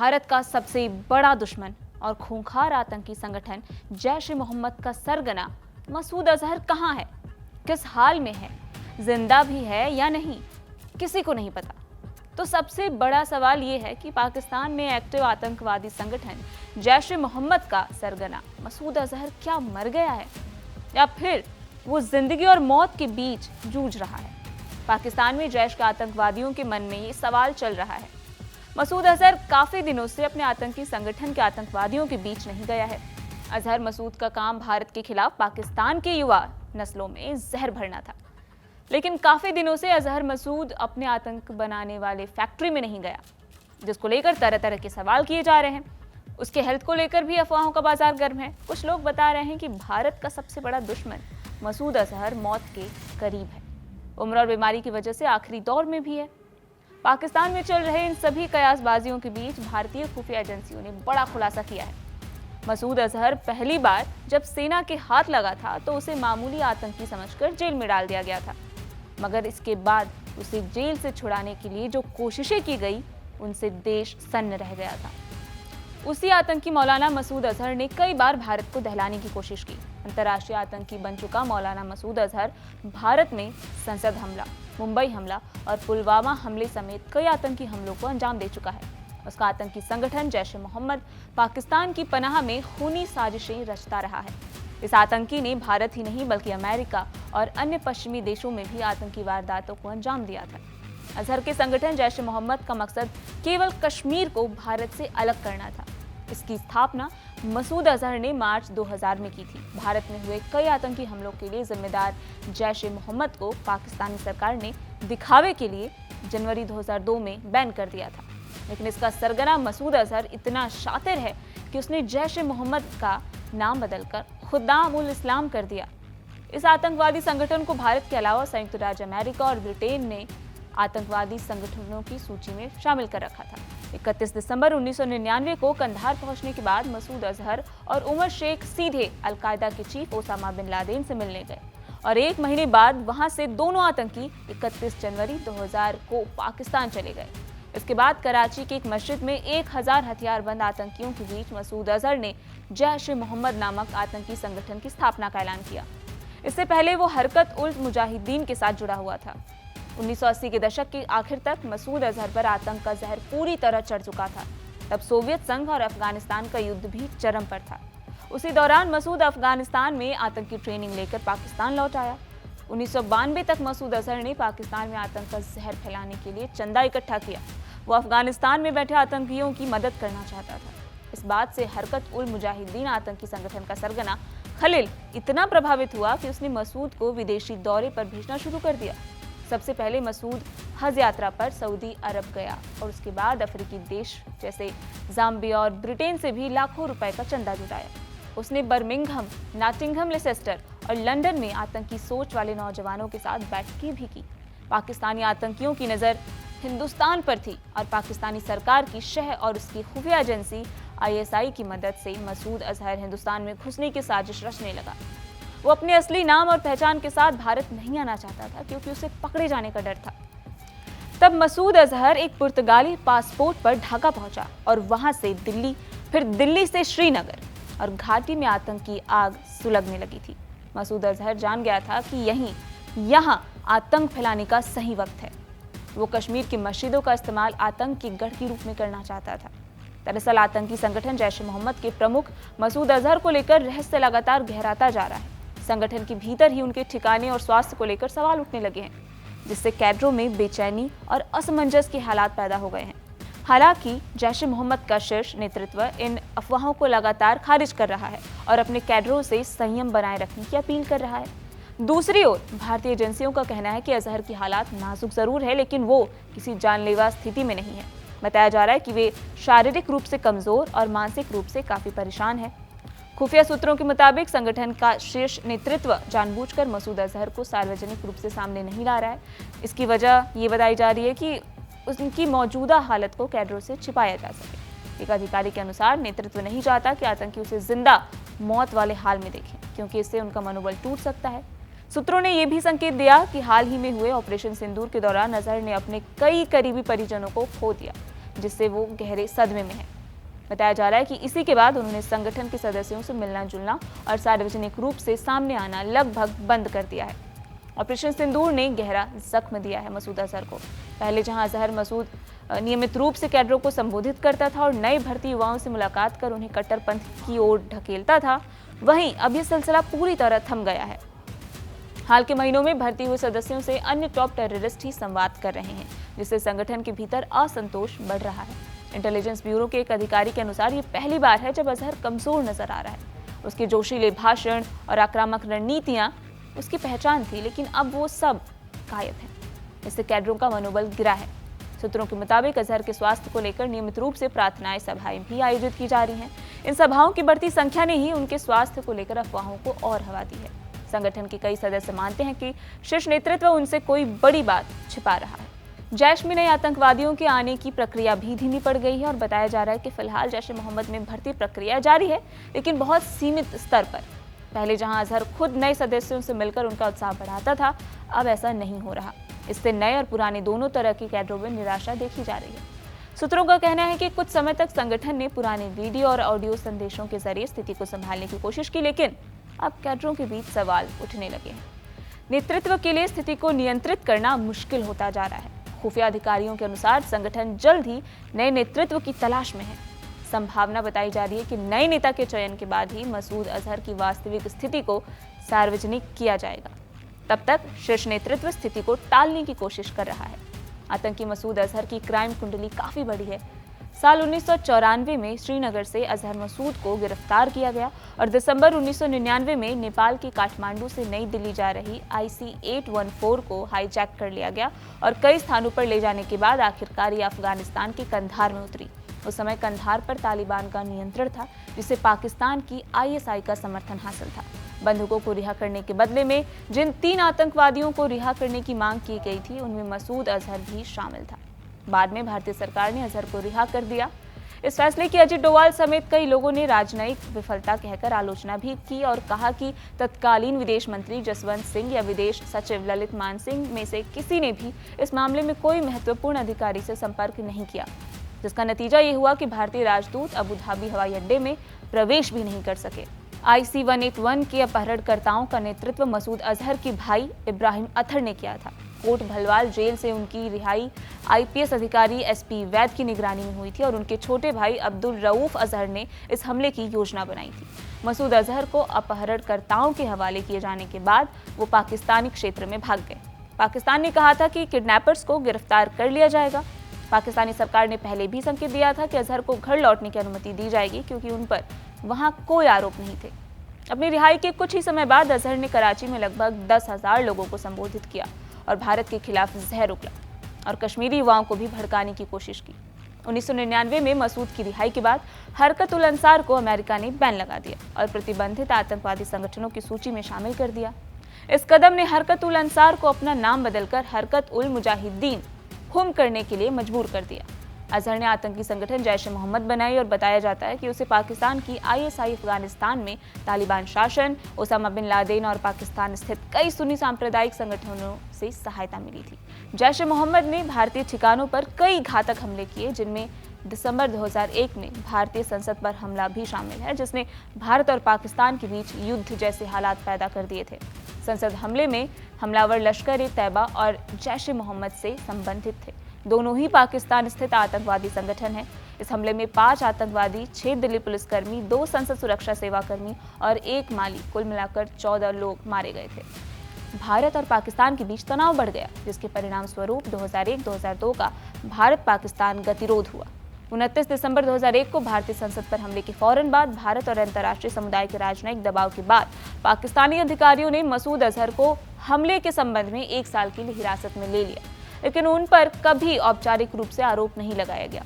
भारत का सबसे बड़ा दुश्मन और खूंखार आतंकी संगठन जैश ए मोहम्मद का सरगना मसूद अजहर कहां है, किस हाल में है, जिंदा भी है या नहीं, किसी को नहीं पता। तो सबसे बड़ा सवाल यह है कि पाकिस्तान में एक्टिव आतंकवादी संगठन जैश ए मोहम्मद का सरगना मसूद अजहर क्या मर गया है या फिर वो जिंदगी और मौत के बीच जूझ रहा है। पाकिस्तान में जैश के आतंकवादियों के मन में ये सवाल चल रहा है। मसूद अजहर काफी दिनों से अपने आतंकी संगठन के आतंकवादियों के बीच नहीं गया है। अजहर मसूद का काम भारत के खिलाफ पाकिस्तान के युवा नस्लों में जहर भरना था, लेकिन काफी दिनों से अजहर मसूद अपने आतंक बनाने वाले फैक्ट्री में नहीं गया, जिसको लेकर तरह तरह के सवाल किए जा रहे हैं। उसके हेल्थ को लेकर भी अफवाहों का बाजार गर्म है। कुछ लोग बता रहे हैं कि भारत का सबसे बड़ा दुश्मन मसूद अजहर मौत के करीब है, उम्र और बीमारी की वजह से आखिरी दौर में भी है। पाकिस्तान में चल रहे इन सभी कयासबाजियों के बीच भारतीय खुफिया एजेंसियों ने बड़ा खुलासा किया है। मसूद अजहर पहली बार जब सेना के हाथ लगा था तो उसे मामूली आतंकी समझकर जेल में डाल दिया गया था, मगर इसके बाद उसे जेल से छुड़ाने के लिए जो कोशिशें की गई उनसे देश सन्न रह गया था। उसी आतंकी मौलाना मसूद अजहर ने कई बार भारत को दहलाने की कोशिश की। अंतर्राष्ट्रीय आतंकी बन चुका मौलाना मसूद अजहर भारत में संसद हमला, मुंबई हमला और पुलवामा हमले समेत कई आतंकी हमलों को अंजाम दे चुका है। उसका आतंकी संगठन जैश ए मोहम्मद पाकिस्तान की पनाह में खूनी साजिशें रचता रहा है। इस आतंकी ने भारत ही नहीं बल्कि अमेरिका और अन्य पश्चिमी देशों में भी आतंकी वारदातों को अंजाम दिया था। अजहर के संगठन जैश ए मोहम्मद का मकसद केवल कश्मीर को भारत से अलग करना था। इसकी स्थापना मसूद अजहर ने मार्च 2000 में की थी। भारत में हुए कई आतंकी हमलों के लिए जिम्मेदार जैश ए मोहम्मद को पाकिस्तानी सरकार ने दिखावे के लिए जनवरी 2002 में बैन कर दिया था, लेकिन इसका सरगना मसूद अजहर इतना शातिर है कि उसने जैश ए मोहम्मद का नाम बदलकर खुद्दाम उल इस्लाम कर दिया। इस आतंकवादी संगठन को भारत के अलावा संयुक्त राज्य अमेरिका और ब्रिटेन ने आतंकवादी संगठनों की सूची में शामिल कर रखा था। 31 दिसंबर 1999 को कंधार पहुंचने के बाद मसूद अजहर और उमर शेख सीधे अलकायदा के चीफ ओसामा बिन लादेन से मिलने गए और एक महीने बाद वहां से दोनों आतंकी 31 जनवरी 2000 को पाकिस्तान चले गए। इसके बाद कराची की एक मस्जिद में 1000 हथियारबंद आतंकियों के बीच मसूद अजहर ने जैश ए मोहम्मद नामक आतंकी संगठन की स्थापना का ऐलान किया। इससे पहले वो हरकत उल मुजाहिदीन के साथ जुड़ा हुआ था। 1980 के दशक के आखिर तक मसूद अजहर पर आतंक का जहर पूरी तरह चढ़ चुका था। तब सोवियत संघ और अफगानिस्तान का युद्ध भी चरम पर था। उसी दौरान मसूद अफगानिस्तान में आतंकी ट्रेनिंग लेकर पाकिस्तान लौट आया। 1992 तक मसूद अजहर ने पाकिस्तान में आतंक का जहर फैलाने के लिए चंदा इकट्ठा किया। वो अफगानिस्तान में बैठे आतंकियों की मदद करना चाहता था। इस बात से हरकत उल मुजाहिदीन आतंकी संगठन का सरगना खलील इतना प्रभावित हुआ कि उसने मसूद को विदेशी दौरे पर भेजना शुरू कर दिया। सबसे पहले मसूद हज यात्रा पर सऊदी अरब गया और उसके बाद अफ्रीकी देश जैसे जाम्बिया और ब्रिटेन से भी लाखों रुपए का चंदा जुटाया। उसने बर्मिंघम, नॉटिंघम, लेसेस्टर और लंदन में आतंकी सोच वाले नौजवानों के साथ बैठकें भी की। पाकिस्तानी आतंकियों की नज़र हिंदुस्तान पर थी और पाकिस्तानी सरकार की शह और उसकी खुफिया एजेंसी ISI की मदद से मसूद अजहर हिंदुस्तान में घुसने की साजिश रचने लगा। वो अपने असली नाम और पहचान के साथ भारत नहीं आना चाहता था क्योंकि उसे पकड़े जाने का डर था। तब मसूद अजहर एक पुर्तगाली पासपोर्ट पर ढाका पहुंचा और वहां से दिल्ली, फिर दिल्ली से श्रीनगर और घाटी में आतंकी आग सुलगने लगी थी। मसूद अजहर जान गया था कि यहाँ आतंक फैलाने का सही वक्त है। वो कश्मीर की मस्जिदों का इस्तेमाल आतंक के गढ़ के रूप में करना चाहता था। दरअसल आतंकी संगठन जैश ए मोहम्मद के प्रमुख मसूद अजहर को लेकर रहस्य लगातार गहराता जा रहा है। संगठन के भीतर ही उनके ठिकाने और स्वास्थ्य को लेकर सवाल उठने लगे हैं, जिससे कैडरों में बेचैनी और असमंजस के हालात पैदा हो गए हैं। हालांकि जैश ए मोहम्मद का शीर्ष नेतृत्व इन अफवाहों को लगातार खारिज कर रहा है और अपने कैडरों से संयम बनाए रखने की अपील कर रहा है। दूसरी ओर भारतीय एजेंसियों का कहना है कि अजहर की हालात नाजुक जरूर है, लेकिन वो किसी जानलेवा स्थिति में नहीं है। बताया जा रहा है कि वे शारीरिक रूप से कमजोर और मानसिक रूप से काफी परेशान है। खुफिया सूत्रों के मुताबिक संगठन का शीर्ष नेतृत्व जानबूझकर मसूद अजहर को सार्वजनिक रूप से सामने नहीं ला रहा है। इसकी वजह ये बताई जा रही है कि उनकी मौजूदा हालत को कैडरों से छिपाया जा सके। एक अधिकारी के अनुसार नेतृत्व नहीं चाहता कि आतंकी उसे जिंदा मौत वाले हाल में देखें, क्योंकि इससे उनका मनोबल टूट सकता है। सूत्रों ने यह भी संकेत दिया कि हाल ही में हुए ऑपरेशन सिंदूर के दौरान अजहर ने अपने कई करीबी परिजनों को खो दिया, जिससे वो गहरे सदमे में है। बताया जा रहा है कि इसी के बाद उन्होंने संगठन के सदस्यों से मिलना जुलना और सार्वजनिक रूप से सामने आना लगभग बंद कर दिया है। ऑपरेशन सिंदूर ने गहरा जख्म दिया है मसूद अजहर को। पहले जहां अजहर मसूद नियमित रूप से कैडरों को संबोधित करता था और नए भर्ती युवाओं से मुलाकात कर उन्हें कट्टरपंथ की ओर ढकेलता था, वहीं अब यह सिलसिला पूरी तरह थम गया है। हाल के महीनों में भर्ती हुए सदस्यों से अन्य टॉप टेररिस्ट ही संवाद कर रहे हैं, जिससे संगठन के भीतर असंतोष बढ़ रहा है। इंटेलिजेंस ब्यूरो के एक अधिकारी के अनुसार ये पहली बार है जब अजहर कमजोर नजर आ रहा है। उसके जोशीले भाषण और आक्रामक रणनीतियां उसकी पहचान थी, लेकिन अब वो सब गायब है। इससे कैडरों का मनोबल गिरा है। सूत्रों के मुताबिक अजहर के स्वास्थ्य को लेकर नियमित रूप से प्रार्थनाएं सभाएं भी आयोजित की जा रही हैं। इन सभाओं की बढ़ती संख्या ने ही उनके स्वास्थ्य को लेकर अफवाहों को और हवा दी है। संगठन के कई सदस्य मानते हैं कि शीर्ष नेतृत्व उनसे कोई बड़ी बात छिपा रहा है। जैश में नए आतंकवादियों के आने की प्रक्रिया भी धीमी पड़ गई है और बताया जा रहा है कि फिलहाल जैश ए मोहम्मद में भर्ती प्रक्रिया जारी है, लेकिन बहुत सीमित स्तर पर। पहले जहां अजहर खुद नए सदस्यों से मिलकर उनका उत्साह बढ़ाता था, अब ऐसा नहीं हो रहा। इससे नए और पुराने दोनों तरह की कैडरों में निराशा देखी जा रही है। सूत्रों का कहना है कि कुछ समय तक संगठन ने पुराने वीडियो और ऑडियो संदेशों के जरिए स्थिति को संभालने की कोशिश की, लेकिन अब कैडरों के बीच सवाल उठने लगे हैं। नेतृत्व के लिए स्थिति को नियंत्रित करना मुश्किल होता जा रहा है। खुफिया अधिकारियों के अनुसार संगठन जल्द ही नए नेतृत्व की तलाश में है। संभावना बताई जा रही है कि नए नेता के चयन के बाद ही मसूद अजहर की वास्तविक स्थिति को सार्वजनिक किया जाएगा। तब तक शीर्ष नेतृत्व स्थिति को टालने की कोशिश कर रहा है। आतंकी मसूद अजहर की क्राइम कुंडली काफी बड़ी है। साल 1994 में श्रीनगर से अजहर मसूद को गिरफ्तार किया गया और दिसंबर 1999 में नेपाल के काठमांडू से नई दिल्ली जा रही IC-814 को हाईजैक कर लिया गया और कई स्थानों पर ले जाने के बाद आखिरकार ये अफगानिस्तान के कंधार में उतरी। उस समय कंधार पर तालिबान का नियंत्रण था, जिसे पाकिस्तान की ISI का समर्थन हासिल था। बंधकों को रिहा करने के बदले में जिन 3 आतंकवादियों को रिहा करने की मांग की गई थी, उनमें मसूद अजहर भी शामिल था। बाद में भारतीय सरकार ने अजहर को रिहा कर दिया। इस फैसले की अजित डोवाल समेत कई लोगों ने राजनयिक विफलता कहकर आलोचना भी की और कहा कि तत्कालीन विदेश मंत्री जसवंत सिंह या विदेश सचिव ललित मानसिंह में से किसी ने भी इस मामले में कोई महत्वपूर्ण अधिकारी से संपर्क नहीं किया, जिसका नतीजा ये हुआ कि भारतीय राजदूत अबू धाबी हवाई अड्डे में प्रवेश भी नहीं कर सके। IC-181 के अपहरणकर्ताओं का नेतृत्व मसूद अजहर के भाई इब्राहिम अत्तर ने किया था। कोट भलवाल जेल से उनकी रिहाई IPS अधिकारी SP वैद की निगरानी में हुई थी और उनके छोटे भाई अब्दुल रऊफ अजहर ने इस हमले की योजना बनाई थी। मसूद अजहर को अपहरणकर्ताओं के हवाले किए जाने के बाद वो पाकिस्तानी क्षेत्र में भाग गए। पाकिस्तान ने कहा था कि किडनैपर्स को गिरफ्तार कर लिया जाएगा। पाकिस्तानी सरकार ने पहले भी संकेत दिया था कि अजहर को घर लौटने की अनुमति दी जाएगी, क्योंकि उन पर वहां कोई आरोप नहीं थे। अपनी रिहाई के कुछ ही समय बाद अजहर ने कराची में लगभग 10,000 लोगों को संबोधित किया और भारत के खिलाफ जहर उगला और कश्मीरी युवाओं को भी भड़काने की कोशिश की। 1999 में मसूद की रिहाई के बाद हरकत उल अंसार को अमेरिका ने बैन लगा दिया और प्रतिबंधित आतंकवादी संगठनों की सूची में शामिल कर दिया। इस कदम ने हरकत उल अंसार को अपना नाम बदलकर हरकत उल मुजाहिदीन हुम करने के लिए मजबूर कर दिया। अजहर ने आतंकी संगठन जैश ए मोहम्मद बनाई और बताया जाता है कि उसे पाकिस्तान की ISI अफगानिस्तान में तालिबान शासन, ओसामा बिन लादेन और पाकिस्तान स्थित कई सुन्नी सांप्रदायिक संगठनों से सहायता मिली थी। जैश ए मोहम्मद ने भारतीय ठिकानों पर कई घातक हमले किए, जिनमें दिसंबर 2001 में भारतीय संसद पर हमला भी शामिल है, जिसने भारत और पाकिस्तान के बीच युद्ध जैसे हालात पैदा कर दिए थे। संसद हमले में हमलावर लश्कर-ए-तैयबा और जैश ए मोहम्मद से संबंधित थे। दोनों ही पाकिस्तान स्थित आतंकवादी संगठन हैं। इस हमले में 5 आतंकवादी, 6 दिल्ली पुलिसकर्मी, 2 संसद सुरक्षा सेवा कर्मी और 1 माली, कुल मिलाकर 14 लोग मारे गए थे। भारत और पाकिस्तान के बीच तनाव बढ़ गया, जिसके परिणाम स्वरूप 2001-2002 का भारत पाकिस्तान गतिरोध हुआ। 29 दिसंबर 2001 को भारतीय संसद पर हमले के फौरन बाद भारत और अंतर्राष्ट्रीय समुदाय के राजनयिक दबाव के बाद पाकिस्तानी अधिकारियों ने मसूद अजहर को हमले के संबंध में 1 साल के लिए हिरासत में ले लिया, लेकिन उन पर कभी औपचारिक रूप से आरोप नहीं लगाया गया।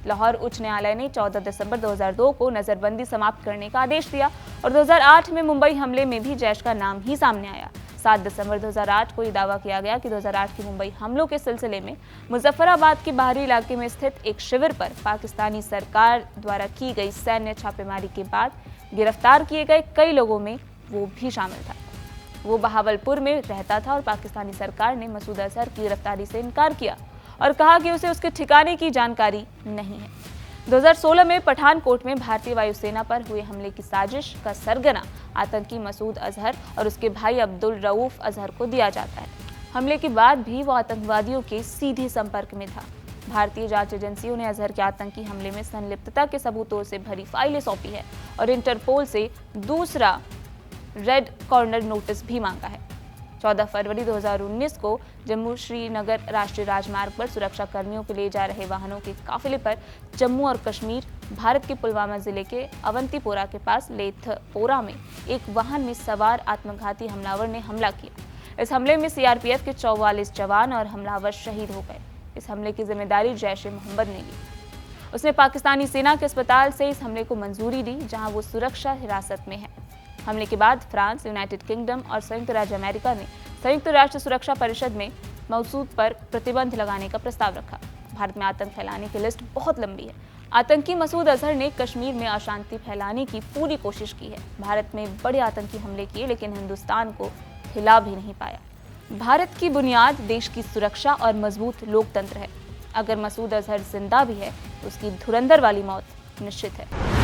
लाहौर उच्च न्यायालय ने 14 दिसंबर 2002 को नजरबंदी समाप्त करने का आदेश दिया और 2008 में मुंबई हमले में भी जैश का नाम ही सामने आया। 7 दिसंबर 2008 को ये दावा किया गया कि 2008 के मुंबई हमलों के सिलसिले में मुजफ्फराबाद के बाहरी इलाके में स्थित एक शिविर पर पाकिस्तानी सरकार द्वारा की गई सैन्य छापेमारी के बाद गिरफ्तार किए गए कई लोगों में वो भी शामिल था। वो बहावलपुर में रहता था और पाकिस्तानी सरकार ने मसूद अजहर की गिरफ्तारी से इनकार किया और कहा कि उसे उसके ठिकाने की जानकारी नहीं है। 2016 में पठानकोट में भारतीय वायुसेना पर हुए हमले की साजिश का सरगना आतंकी मसूद अजहर और उसके भाई अब्दुल रऊफ अजहर को दिया जाता है। हमले के बाद भी वो आतंकवादियों के सीधे संपर्क में था। भारतीय जांच एजेंसियों ने अजहर के आतंकी हमले में संलिप्तता के सबूतों से भरी फाइलें सौंपी है और इंटरपोल से दूसरा रेड कॉर्नर नोटिस भी मांगा है। 14 फरवरी 2019 को जम्मू श्रीनगर राष्ट्रीय राजमार्ग पर सुरक्षा कर्मियों के ले जा रहे वाहनों के काफिले पर जम्मू और कश्मीर भारत के पुलवामा जिले के अवंतीपोरा के पास लेथपोरा में एक वाहन में सवार आत्मघाती हमलावर ने हमला किया। इस हमले में सीआरपीएफ के 44 जवान और हमलावर शहीद हो गए। इस हमले की जिम्मेदारी जैश ए मोहम्मद ने ली। उसने पाकिस्तानी सेना के अस्पताल से इस हमले को मंजूरी दी, जहां वो सुरक्षा हिरासत में है। हमले के बाद फ्रांस, यूनाइटेड किंगडम और संयुक्त राज्य अमेरिका ने संयुक्त राष्ट्र सुरक्षा परिषद में मसूद पर प्रतिबंध लगाने का प्रस्ताव रखा। भारत में आतंक फैलाने की लिस्ट बहुत लंबी है। आतंकी मसूद अजहर ने कश्मीर में अशांति फैलाने की पूरी कोशिश की है। भारत में बड़े आतंकी हमले किए, लेकिन हिंदुस्तान को हिला भी नहीं पाया। भारत की बुनियाद देश की सुरक्षा और मजबूत लोकतंत्र है। अगर मसूद अजहर जिंदा भी है तो उसकी धुरंधर वाली मौत निश्चित है।